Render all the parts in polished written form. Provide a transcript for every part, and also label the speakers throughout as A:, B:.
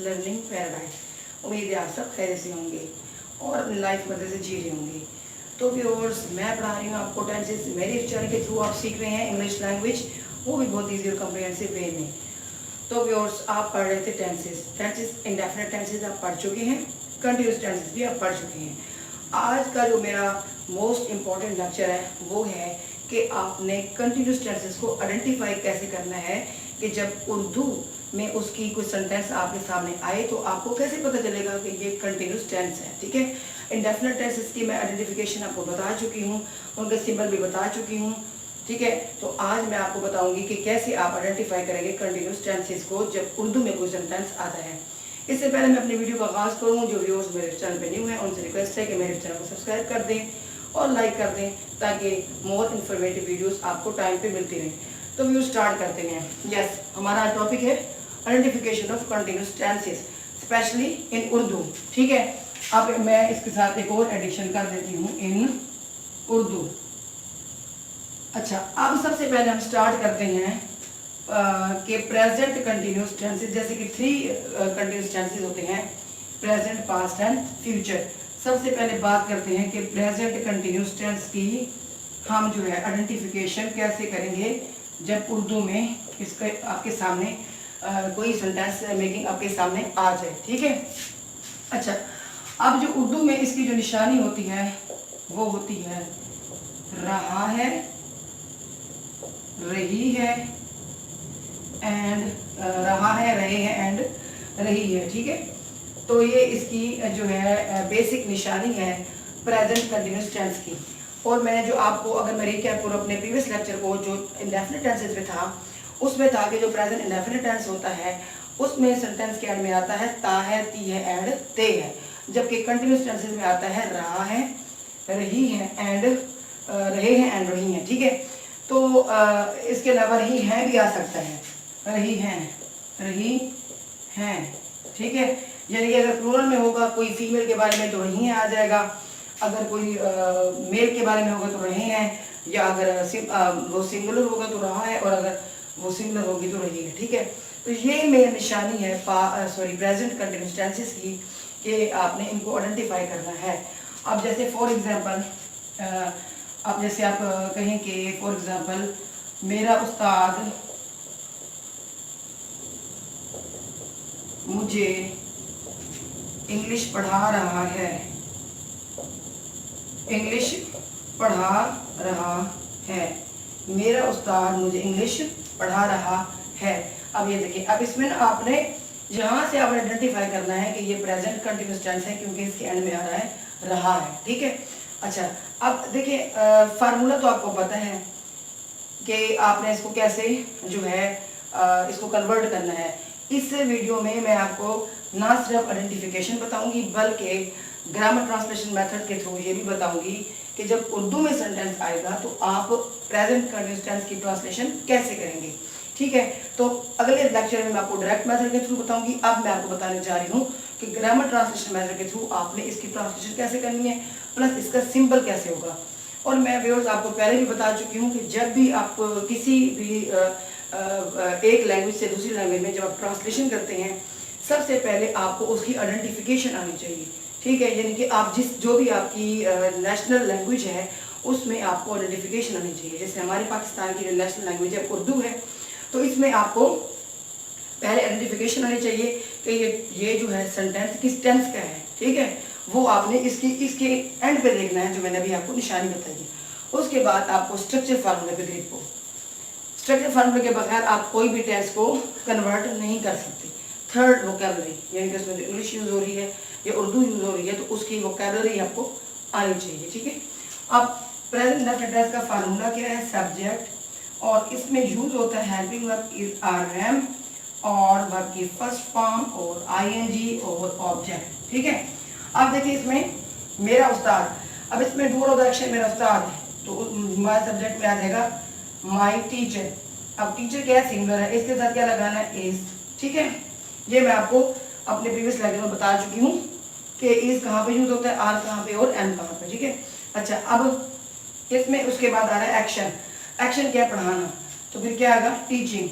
A: Learning paradise. उम्मीद है आप सब खैर से होंगे और अपनी लाइफ मज़े से जी रहे होंगे। तो व्यूअर्स, मैं पढ़ा रही हूँ आपको टेंसेस, मेरे चैनल के थ्रू आप सीख रहे हैं इंग्लिश लैंग्वेज, वो भी बहुत ईजी और कम्प्रिहेंसिव वे में। तो व्यूअर्स, आप पढ़ रहे थे टेंसेस इंडेफिनिट टेंसेस आप पढ़ चुके हैं, कंटिन्यूस टेंसेस भी आप पढ़ चुके हैं। आज का जो मेरा मोस्ट इम्पॉर्टेंट लेक्चर है वो है कि आपने कंटिन्यूस टेंसेस को आइडेंटिफाई कैसे करना है कि जब उर्दू में उसकी कोई सेंटेंस आपके सामने आए तो आपको कैसे पता चलेगा कि ये कंटिन्यूस टेंस है। ठीक है, इंडेफिनिट टेंसेस की मैं आइडेंटिफिकेशन आपको बता चुकी हूँ, उनके सिंबल भी बता चुकी हूँ। ठीक है, तो आज मैं आपको बताऊंगी कि कैसे आप आइडेंटिफाई करेंगे कंटिन्यूस टेंसेस को जब उर्दू में कोई सेंटेंस आता है। इससे पहले मैं अपनी वीडियो का आगाज़ करूँ, जो व्यूअर्स मेरे चैनल पे न्यू हैं उनसे रिक्वेस्ट है कि मेरे चैनल को सब्सक्राइब कर दें और लाइक कर दें ताकि मोर इन्फॉर्मेटिव वीडियोस आपको टाइम पे मिलती रहें। तो व्यू स्टार्ट करते हैं। यस, हमारा टॉपिक है identification of continuous tenses specially in Urdu. ठीक है, अब मैं इसके साथ एक और एडिशन कर देती हूँ, इन उर्दू। अच्छा, अब सबसे पहले हम स्टार्ट करते हैं कि प्रेजेंट कंटिन्यूस टेंसेस, जैसे कि 3 कंटिन्यूस टेंसेस होते हैं, प्रेजेंट, पास्ट एंड फ्यूचर। सबसे पहले बात करते हैं कि प्रेजेंट कंटिन्यूस टेंस की हम जो है आइडेंटिफिकेशन कैसे करेंगे जब उर्दू में इसके आपके सामने कोई सेंटेंस मेकिंग आपके सामने आ जाए। ठीक है, अच्छा, अब जो उर्दू में इसकी जो निशानी होती है वो होती है रहा है, रही है एंड रहा है, रहे हैं एंड रही है। ठीक है, तो ये इसकी जो है बेसिक निशानी है प्रेजेंट कंटिन्यूस टेंस की। और मैंने जो आपको, अगर मैं रिकैप करूँ अपने प्रीवियस लेक्चर को, जो इंडेफिनिट टेंसेस में था, उसमें था कि जो प्रेजेंट इंडेफिनिट टेंस होता है उसमें सेंटेंस के एंड में आता है ता है, ती है एंड ते है, जबकि कंटिन्यूस टेंसेस में आता है रहा है, रही है एंड रहे हैं एंड रही हैं। ठीक है, तो इसके अलावा रही हैं भी आ सकता है, रही हैं, रही हैं। ठीक है, यानी कि अगर प्लूरल में होगा कोई फीमेल के बारे में तो रही हैं आ जाएगा, अगर कोई मेल के बारे में होगा तो रहे हैं, या अगर वो सिंगुलर होगा तो रहा है, और अगर वो सिंगुलर होगी तो रही है। ठीक है, तो ये मेरी निशानी है प्रेजेंट कंटिन्यूस टेंसेस की कि आपने इनको आइडेंटिफाई करना है। अब जैसे फॉर एग्जांपल, अब जैसे आप कहें कि फॉर एग्जांपल मेरा उस्ताद मुझे इंग्लिश पढ़ा रहा है, इंग्लिश पढ़ा रहा है, मेरा उस्ताद मुझे इंग्लिश पढ़ा रहा है। अब ये देखिए, अब इसमें आपने यहाँ से आप आइडेंटिफाई करना है कि ये प्रेजेंट कंटिन्यूस टेंस है क्योंकि इसके एंड में आ रहा है रहा है। ठीक है, अच्छा, अब देखिए फार्मूला तो आपको पता है कि आपने इसको कैसे जो है इसको कन्वर्ट करना है। इस वीडियो में मैं आपको ना सिर्फ आइडेंटिफिकेशन बताऊंगी बल्कि ग्रामर ट्रांसलेशन मेथड के थ्रू ये भी बताऊंगी कि जब उर्दू में सेंटेंस आएगा तो आप प्रेजेंट कंटिन्यूस टेंस की ट्रांसलेशन कैसे करेंगे। ठीक है, तो अगले लेक्चर में मैं आपको डायरेक्ट मेथड के थ्रू बताऊंगी। अब मैं आपको बताने जा रही हूँ कि ग्रामर ट्रांसलेशन मेथड के थ्रू आपने इसकी ट्रांसलेशन कैसे करनी है, प्लस इसका सिंबल कैसे होगा। और मैं व्यूअर्स आपको पहले भी बता चुकी हूँ कि जब भी आप किसी भी एक लैंग्वेज से दूसरी लैंग्वेज में जब आप ट्रांसलेशन करते हैं, सबसे पहले आपको उसकी आइडेंटिफिकेशन आनी चाहिए। ठीक है, यानी कि आप जो भी आपकी नेशनल लैंग्वेज है उसमें आपको आइडेंटिफिकेशन आनी चाहिए। जैसे हमारे पाकिस्तान की जो नेशनल लैंग्वेज है उर्दू है, तो इसमें आपको पहले आइडेंटिफिकेशन आनी चाहिए कि ये जो है सेंटेंस किस टेंस का है। ठीक है, वो आपने इसके एंड पे देखना है जो मैंने अभी आपको निशानी बताई है। उसके बाद आपको स्ट्रक्चर फार्मूले पे देखो। स्ट्रक्चर फार्मूले के बगैर आप कोई भी टेंस को कन्वर्ट नहीं कर सकते। थर्ड वोकैबुलरी, यानी कि उसमें जो इंग्लिश यूज़ हो रही है या उर्दू यूज़ हो रही है तो उसकी वोकैबुलरी आपको आनी चाहिए। ठीक है, अब प्रेजेंट इंडेफिनिट टेंस का फार्मूला क्या है, सब्जेक्ट, और इसमें यूज़ होता है हेल्पिंग वर्ब इज आर और वर्ब की फर्स्ट फॉर्म और आईएनजी और ऑब्जेक्ट। ठीक है, अब देखिए इसमें मेरा उस्ताद, अब इसमें डू ऑफ द एक्शन मेरा उस्ताद है तो हमारे सब्जेक्ट में आ जाएगा माई टीचर। अब टीचर क्या है, सिंगुलर है, इसके साथ क्या लगाना है, इज। ठीक है, ये मैं आपको अपने प्रीवियस लेक्चर में बता चुकी हूँ कि इज कहाँ पे यूज होता है, आर कहाँ पे और एम कहाँ पे। ठीक है, अच्छा, अब इसमें उसके बाद आ रहा है एक्शन। एक्शन क्या है, पढ़ाना, तो फिर क्या आएगा, टीचिंग।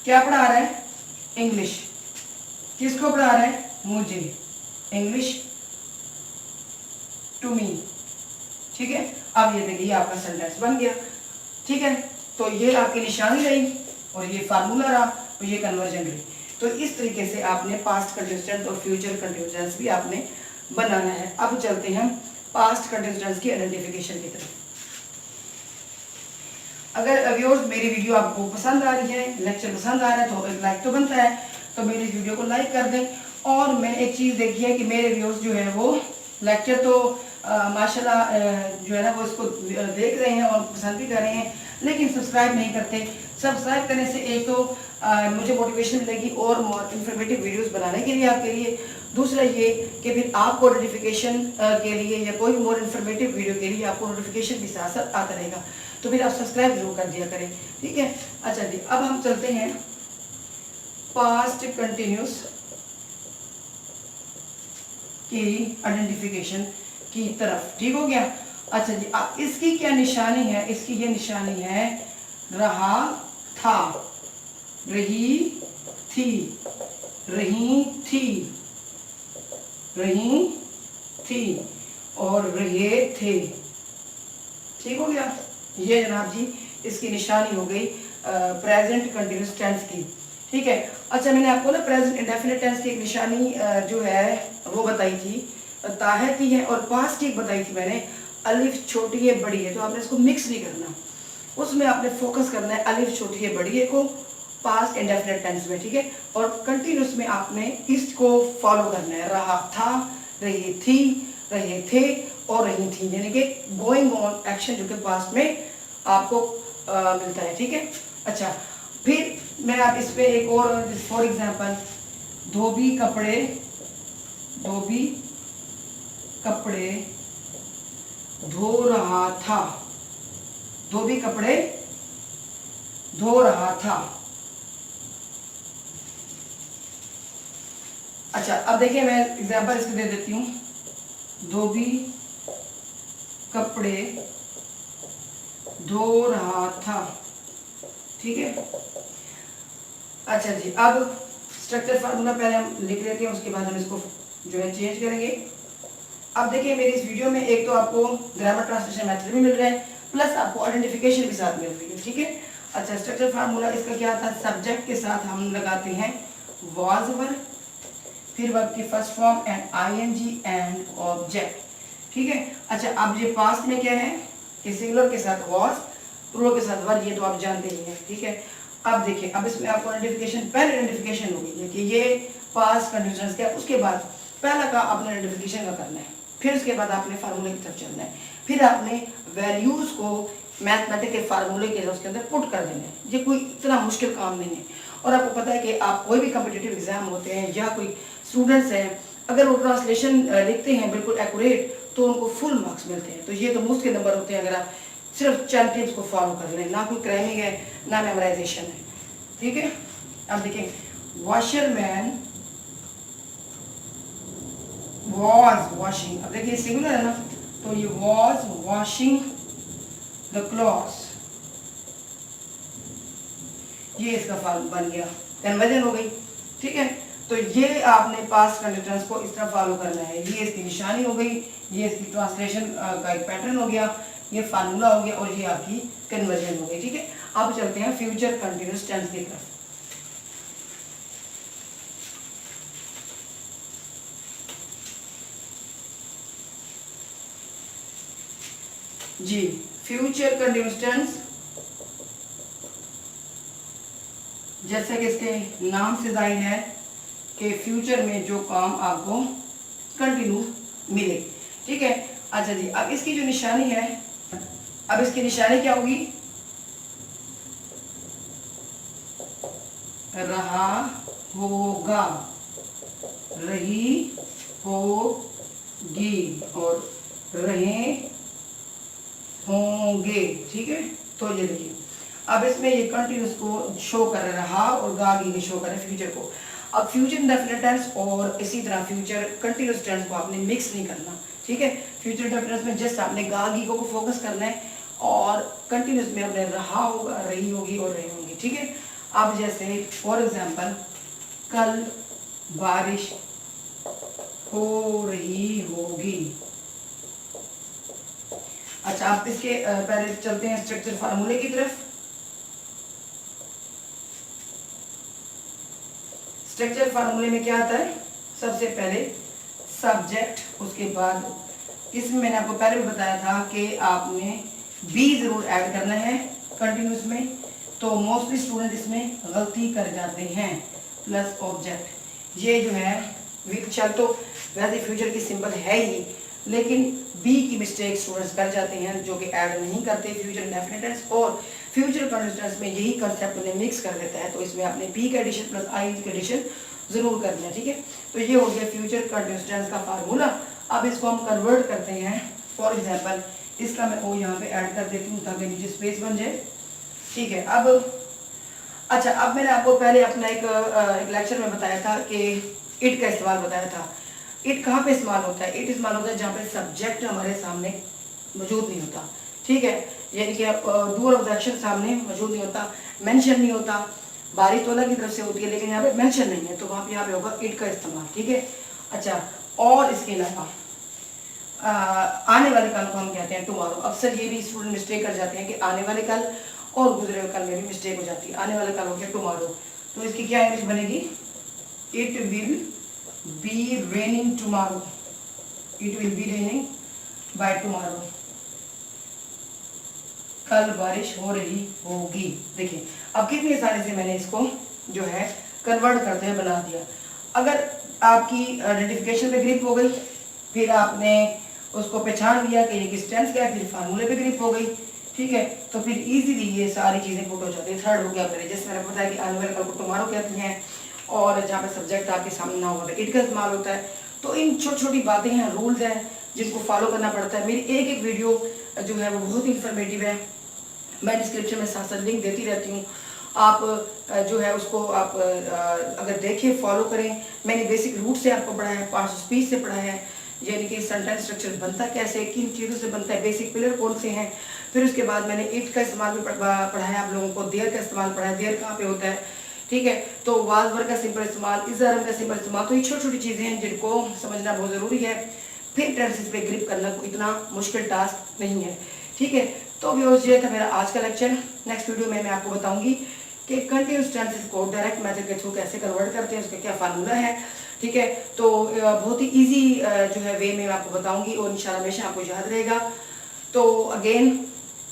A: क्या पढ़ा रहा है, इंग्लिश। किसको पढ़ा रहा है? मुझे। English to me. ठीक है, अब ये देखिए आपका सेंटेंस बन गया। ठीक है, तो ये आपकी निशानी रही और ये फार्मूला रहा और ये कन्वर्जन रही। तो इस तरीके से आपने पास्ट कंटिन्यूअस टेंस और फ्यूचर कंटिन्यूअस टेंस भी आपने बनाना है। अब चलते हैं पास्ट कंटिन्यूअस टेंस की आइडेंटिफिकेशन की तरफ। अगर व्यूअर्स मेरी वीडियो आपको पसंद आ रही है, लेक्चर पसंद आ रहा है तो एक लाइक तो बनता है, तो मेरी वीडियो को लाइक कर दें। और मैंने एक चीज़ देखी है कि मेरे व्यूअर्स जो है वो लेक्चर तो माशाल्लाह जो है ना वो इसको देख रहे हैं और पसंद भी कर रहे हैं, लेकिन सब्सक्राइब नहीं करते। सब्सक्राइब करने से एक तो मुझे मोटिवेशन मिलेगी और मोर इन्फॉर्मेटिव वीडियोस बनाने के लिए आपके लिए। दूसरा ये कि फिर आपको नोटिफिकेशन के लिए या कोई मोर इन्फॉर्मेटिव वीडियो के लिए आपको नोटिफिकेशन भी साथ साथ आता रहेगा, तो फिर आप सब्सक्राइब जरूर कर दिया करें। ठीक है, अच्छा जी, अब हम चलते हैं पास्ट कंटिन्यूस की आइडेंटिफिकेशन की तरफ। ठीक हो गया। अच्छा जी, अब इसकी क्या निशानी है? इसकी ये निशानी है रहा था, रही थी, रही थी, रही थी और रहे थे। ठीक हो गया। ये जनाब जी इसकी निशानी हो गई प्रेजेंट कंटिन्यूअस टेंस की। ठीक है, अच्छा मैंने आपको ना प्रेजेंट इंडेफिनिट टेंस की एक निशानी जो है वो बताई थी, ताहती है, और पास्ट की एक बताई थी मैंने, अलिफ छोटी है बड़ी है, तो आपने इसको मिक्स नहीं करना, उसमें आपने फोकस करना है अलिफ छोटी है बड़ी है को पास्ट इंडेफिनिट टेंस में। ठीक है, और कंटिन्यूस में आपने इसको फॉलो करना है, रहा था, रही थी, रहे थे और रही थी, यानी कि गोइंग ऑन एक्शन जो कि पास्ट में आपको मिलता है। ठीक है, अच्छा फिर मैं आप इस पे एक और फॉर एग्जांपल, धोबी कपड़े, धोबी कपड़े धो रहा था, धोबी कपड़े धो रहा था। अच्छा अब देखिए मैं एग्जांपल इसके दे देती हूँ, धोबी कपड़े धो रहा था। ठीक है, अच्छा जी, अब स्ट्रक्चर फार्मूला पहले हम लिख लेते हैं, उसके बाद हम इसको जो है चेंज करेंगे। अब देखिए मेरी इस वीडियो में एक तो आपको ग्रामर ट्रांसलेशन मेथड भी मिल रहा है, प्लस आपको आइडेंटिफिकेशन भी साथ मिल रही है। ठीक है, अच्छा स्ट्रक्चर फार्मूला इसका क्या था? सब्जेक्ट के साथ हम लगाते हैं वाज वर्ब, फिर वर्ब की first form and ING and object. ठीक है, अच्छा अब ये पास्ट में क्या है कि सिंगुलर के साथ वाज, प्लूरल के साथ वर, ये तो आप जानते ही हैं। ठीक है, अब देखिए अब इसमें आपको आइडेंटिफिकेशन, पहले आइडेंटिफिकेशन होगी है कि ये पास्ट कंडीशंस क्या, उसके बाद पहला का आपने आइडेंटिफिकेशन का करना है, फिर उसके बाद आपने फार्मूले की तरफ चलना है, फिर आपने वैल्यूज को मैथमेटिक के फार्मूले के उसके अंदर पुट कर देना है। ये कोई इतना मुश्किल काम नहीं है। और आपको पता है कि आप कोई भी कम्पिटिटिव एग्जाम होते हैं या कोई स्टूडेंट्स हैं, अगर वो ट्रांसलेशन लिखते हैं बिल्कुल एक्यूरेट तो उनको फुल मार्क्स मिलते हैं। तो ये तो मुफ्त के नंबर होते हैं अगर आप सिर्फ चंद टिप्स को फॉलो कर लें, ना कोई क्रैमिंग है ना मेमोराइजेशन है। ठीक है, अब देखिए वॉशरमैन वॉज वॉशिंग, अब देखिए सिंगुलर है ना, तो ये वॉज वॉशिंग द क्लॉथ्स, ये इसका फॉर्म बन गया, कन्वर्जन हो गई। ठीक है, तो ये आपने पास्ट कंडीशंस को इस तरह फॉलो करना है। ये इसकी निशानी हो गई, ये इसकी ट्रांसलेशन का एक पैटर्न हो गया, ये फार्मूला हो गया और ये आपकी कन्वर्जन हो गई। ठीक है, अब चलते हैं फ्यूचर कंटिन्यूअस टेंस की तरफ। जी, फ्यूचर कंटिन्यूअस टेंस जैसे कि इसके नाम से जाहिर है कि फ्यूचर में जो काम आपको कंटिन्यू मिले। ठीक है, अच्छा जी, अब इसकी जो निशानी है, अब इसकी निशानी क्या होगी? रहा होगा, रही होगी और रहे होंगे। ठीक है, तो ये देखिए अब इसमें ये कंटिन्यूस को शो कर रहा और गागी शो कर रहे फ्यूचर को। अब फ्यूचर इंडेफिनिट टेंस और इसी तरह फ्यूचर कंटिन्यूस टेंस को आपने मिक्स नहीं करना। ठीक है, फ्यूचर इंडेफिनिट में जस्ट आपने गागी को फोकस करना है और कंटिन्यूस में आपने रहा होगा, रही होगी और रहे होंगे। ठीक है, अब जैसे फॉर एग्जांपल कल बारिश हो रही होगी। अच्छा, आप इसके पहले चलते हैं स्ट्रक्चर फार्मूले की तरफ। स्ट्रक्चर फार्मूले में क्या आता है? सबसे पहले सब्जेक्ट, उसके बाद इसमें मैंने आपको पहले भी बताया था कि आपने बी जरूर ऐड करना है कंटिन्यूस में, तो मोस्टली स्टूडेंट इसमें गलती कर जाते हैं। प्लस ऑब्जेक्ट, ये जो है चल तो वैसे फ्यूचर की सिंबल है ही, लेकिन बी की मिस्टेक स्टूडेंट्स कर जाते हैं जो कि ऐड नहीं करते फ्यूचर इंडेफिनिट टेंस, और फ्यूचर कंटिन्यूस में यही कंसेप्ट उन्हें मिक्स कर देता है। तो इसमें आपने बी का एडिशन प्लस आई का एडिशन जरूर करना है, ठीक है। तो ये हो गया फ्यूचर कंटिन्यूस टेंस का फार्मूला। अब इसको हम कन्वर्ट करते हैं। फॉर एग्जाम्पल इसका मैं ओ यहाँ पे ऐड कर देती हूँ ताकि नीचे स्पेस बन जाए, ठीक है। अब अच्छा, अब मैंने आपको पहले अपना एक लेक्चर में बताया था कि इट का इस्तेमाल बताया था। इट कहाँ पे इस्तेमाल होता है? इट इस्तेमाल होता है जहाँ पे सब्जेक्ट हमारे सामने मौजूद नहीं होता, ठीक है। यानी कि डूअर ऑफ द एक्शन सामने मौजूद नहीं होता, मेंशन नहीं होता। बारिश तो अलग की तरफ से होती है लेकिन यहाँ पे मेंशन नहीं है, तो वहाँ पे यहाँ पे होगा इट का इस्तेमाल, ठीक है। अच्छा, और इसके अलावा आने वाले कल को हम कहते हैं टुमारो। अक्सर ये भी स्टूडेंट मिस्टेक कर जाते हैं कि आने वाले कल और गुजरे हुए कल में भी मिस्टेक हो जाती है। आने वाले कल हो गया टुमारो, तो इसकी क्या इंग्लिश बनेगी? It will be raining tomorrow. It will be raining by tomorrow. कल बारिश हो रही होगी। देखिए अब कितनी आसानी से मैंने इसको जो है कन्वर्ट करते हुए बना दिया। अगर आपकी आइडेंटिफिकेशन पे ग्रिप हो गई, फिर आपने उसको पहचान लिया कि ये किस टेंस का है, फिर फार्मूले पे ग्रिप हो गई, ठीक है, तो फिर इजीली ये सारी चीज़ें पुट हो जाती है। थर्ड हो गया मेरे, जैसे मैंने बताया कि आने वाले कल को टुमारो कहते हैं, और जहाँ पे सब्जेक्ट आपके सामने ना होता है इट का इस्तेमाल होता है। तो इन छोटी छोटी बातें हैं, रूल्स हैं जिनको फॉलो करना पड़ता है। मेरी एक एक वीडियो जो है वो बहुत ही इंफॉर्मेटिव है, मैं डिस्क्रिप्शन में साथ साथ लिंक देती रहती हूँ। आप जो है उसको आप अगर देखें, फॉलो करें। मैंने बेसिक रूट से आपको पढ़ाया है, पार्ट्स ऑफ स्पीच से पढ़ाया है, यानी कि सेंटेंस स्ट्रक्चर बनता कैसे, किन चीज़ों से बनता है, बेसिक पिलर कौन से हैं। फिर उसके बाद मैंने इट का इस्तेमाल भी पढ़ाया आप लोगों को, देयर का इस्तेमाल पढ़ाया, देयर कहाँ पे होता है, ठीक है। तो वाज वर्ब का सिंपल इस्तेमाल, इज आर का सिंपल इस्तेमाल। तो ये छोटी छोटी चीज़ें हैं जिनको समझना बहुत ज़रूरी है। फिर टेंसेस पे ग्रिप करना कोई इतना मुश्किल टास्क नहीं है, ठीक है। तो व्यूअर्स, ये था मेरा आज का लेक्चर। नेक्स्ट वीडियो में मैं आपको बताऊंगी कि कंटिन्यूस टेंसेस को डायरेक्ट मेथड के थ्रू कैसे कन्वर्ट करते हैं, उसका क्या फार्मूला है, ठीक है। तो बहुत ही इजी जो है वे में मैं आपको बताऊंगी और इंशाल्लाह हमेशा आपको याद रहेगा। तो अगेन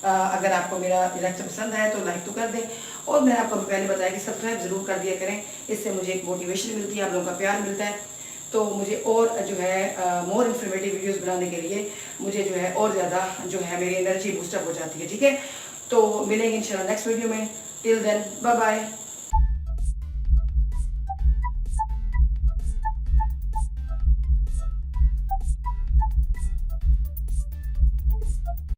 A: अगर आपको मेरा लेक्चर पसंद आया तो लाइक तो कर दें, और मैंने आपको पहले बताया कि सब्सक्राइब ज़रूर कर दिया करें। इससे मुझे एक मोटिवेशन मिलती है, आप लोगों का प्यार मिलता है, तो मुझे और जो है मोर इन्फॉर्मेटिव वीडियोस बनाने के लिए मुझे जो है और ज़्यादा जो है मेरी एनर्जी बूस्टअप हो जाती है, ठीक है। तो मिलेंगे इंशाल्लाह नेक्स्ट वीडियो में। Till then bye bye.